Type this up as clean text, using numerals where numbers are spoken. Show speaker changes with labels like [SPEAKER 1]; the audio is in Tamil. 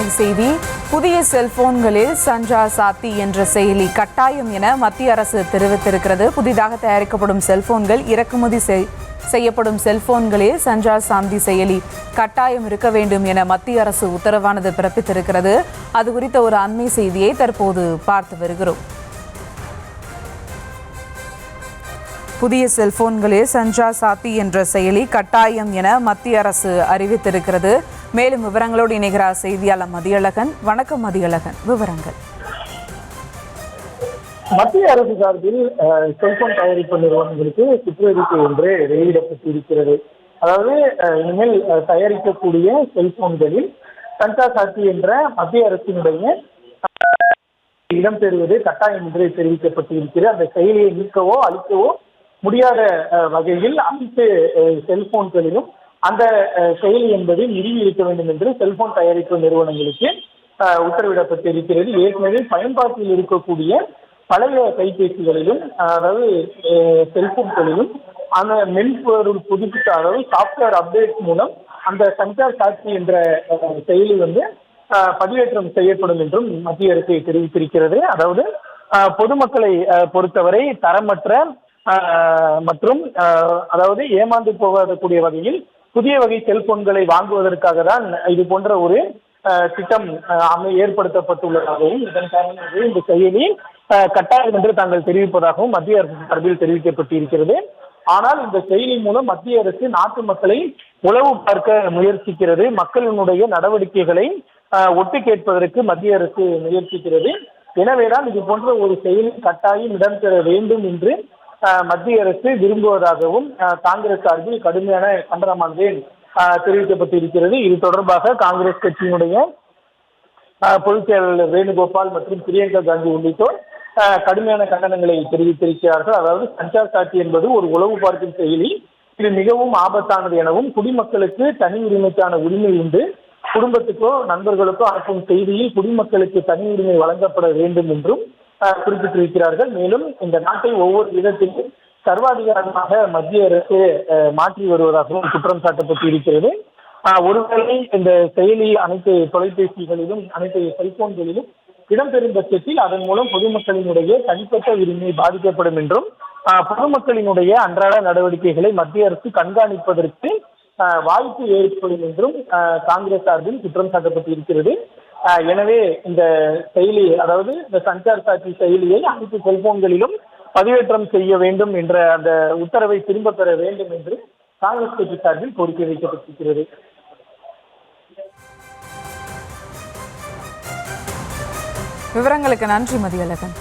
[SPEAKER 1] அண்மை செய்தி. புதிய செல்போன்களில் சஞ்சார் சாத்தி என்ற செயலி கட்டாயம் என மத்திய அரசு தெரிவித்திருக்கிறது. புதிதாக தயாரிக்கப்படும் செல்போன்கள், இறக்குமதி செய்யப்படும் செல்போன்களில் சஞ்சார் சாந்தி செயலி கட்டாயம் இருக்க வேண்டும் என மத்திய அரசு உத்தரவானது பிறப்பித்திருக்கிறது. அது குறித்த ஒரு அண்மை செய்தியை தற்போது பார்த்து வருகிறோம். புதிய செல்போன்களில் சஞ்சார் சாத்தி என்ற செயலி கட்டாயம் என மத்திய அரசு அறிவித்திருக்கிறது. மேலும் விவரங்களோடு இணைகிறார் செய்தியாளர் மதியழகன். வணக்கம் மதியழகன், விவரங்கள்.
[SPEAKER 2] மத்திய அரசு சார்பில் செல்போன் தயாரிப்பு நிறுவனங்களுக்கு சுற்றறிக்கை ஒன்று வெளியிடப்பட்டிருக்கிறது. அதாவது இனிமேல் தயாரிக்கக்கூடிய செல்போன்களில் சஞ்சார் சாத்தி என்ற மத்திய அரசினுடைய இடம்பெறுவது கட்டாயம் என்று தெரிவிக்கப்பட்டிருக்கிறது. அந்த செயலியை நீக்கவோ அழிக்கவோ முடியாத வகையில் அனைத்து செல்போன்களிலும் அந்த செயலி என்பது நிறுவி இருக்க வேண்டும் என்று செல்போன் தயாரிப்பு நிறுவனங்களுக்கு உத்தரவிடப்பட்டிருக்கிறது. ஏற்கனவே பயன்பாட்டில் இருக்கக்கூடிய பழைய கைபேசிகளிலும், அதாவது செல்போன்களிலும் அந்த மென்பொருள் புதுப்பித்த, அதாவது சாப்ட்வேர் அப்டேட் மூலம் அந்த சஞ்சார் சாத்தி என்ற செயலி பதிவேற்றம் செய்யப்படும் என்றும் மத்திய அரசு தெரிவித்திருக்கிறது. அதாவது பொதுமக்களை பொறுத்தவரை தரமற்ற மற்றும் அதாவது ஏமாந்து போகக்கூடிய வகையில் புதிய வகை செல்போன்களை வாங்குவதற்காக தான் இது போன்ற ஒரு திட்டம் ஏற்படுத்தப்பட்டுள்ளதாகவும், இதன் காரணமாக இந்த செயலி கட்டாயம் என்று தாங்கள் தெரிவிப்பதாகவும் மத்திய அரசு சார்பில் தெரிவிக்கப்பட்டிருக்கிறது. ஆனால் இந்த செயலி மூலம் மத்திய அரசு நாட்டு மக்களை உளவு பார்க்க முயற்சிக்கிறது. மக்களினுடைய நடவடிக்கைகளை ஒட்டு கேட்பதற்கு மத்திய அரசு முயற்சிக்கிறது. எனவேதான் இது போன்ற ஒரு செயலி கட்டாயம் இடம்பெற வேண்டும் என்று மத்திய அரசு விரும்புவதாகவும் காங்கிரஸ் சார்பில் கடுமையான கண்டனமானது தெரிவிக்கப்பட்டிருக்கிறது. இது தொடர்பாக காங்கிரஸ் கட்சியினுடைய பொதுச் செயலாளர் வேணுகோபால் மற்றும் பிரியங்கா காந்தி உள்ளிட்டோர் கடுமையான கண்டனங்களை தெரிவித்திருக்கிறார்கள். அதாவது சஞ்சார் சாத்தி என்பது ஒரு உளவு பார்க்கும் செயலி, இது மிகவும் ஆபத்தானது எனவும், குடிமக்களுக்கு தனி உரிமைக்கான உரிமை உண்டு, குடும்பத்துக்கோ நண்பர்களுக்கோ அனுப்பும் செய்தியில் குடிமக்களுக்கு தனி உரிமை வழங்கப்பட வேண்டும் என்றும் குறிப்பிட்டிருக்கிறார்கள். மேலும் இந்த நாட்டை ஒவ்வொரு விதத்திலும் சர்வாதிகாரமாக மத்திய அரசு மாற்றி வருவதாகவும் குற்றம் சாட்டப்பட்டு இருக்கிறது. ஒருவேளை இந்த செயலி அனைத்து தொலைபேசிகளிலும், அனைத்து செல்போன்களிலும் இடம்பெறும் பட்சத்தில் அதன் மூலம் பொதுமக்களினுடைய தனிப்பட்ட உரிமை பாதிக்கப்படும் என்றும், பொதுமக்களினுடைய அன்றாட நடவடிக்கைகளை மத்திய அரசு கண்காணிப்பதற்கு வாய்ப்பு ஏற்படும் என்றும் காங்கிரஸ் சார்பில் குற்றம் சாட்டப்பட்டு இருக்கிறது. எனவே இந்த செயலி, அதாவது இந்த சஞ்சார் சாத்தி செயலியை அனைத்து செல்போன்களிலும் பதிவேற்றம் செய்ய வேண்டும் என்ற அந்த உத்தரவை திரும்ப பெற வேண்டும் என்று காங்கிரஸ் கட்சி சார்பில் கோரிக்கை வைக்கப்பட்டிருக்கிறது.
[SPEAKER 1] விவரங்களுக்கு நன்றி மதியழகன்.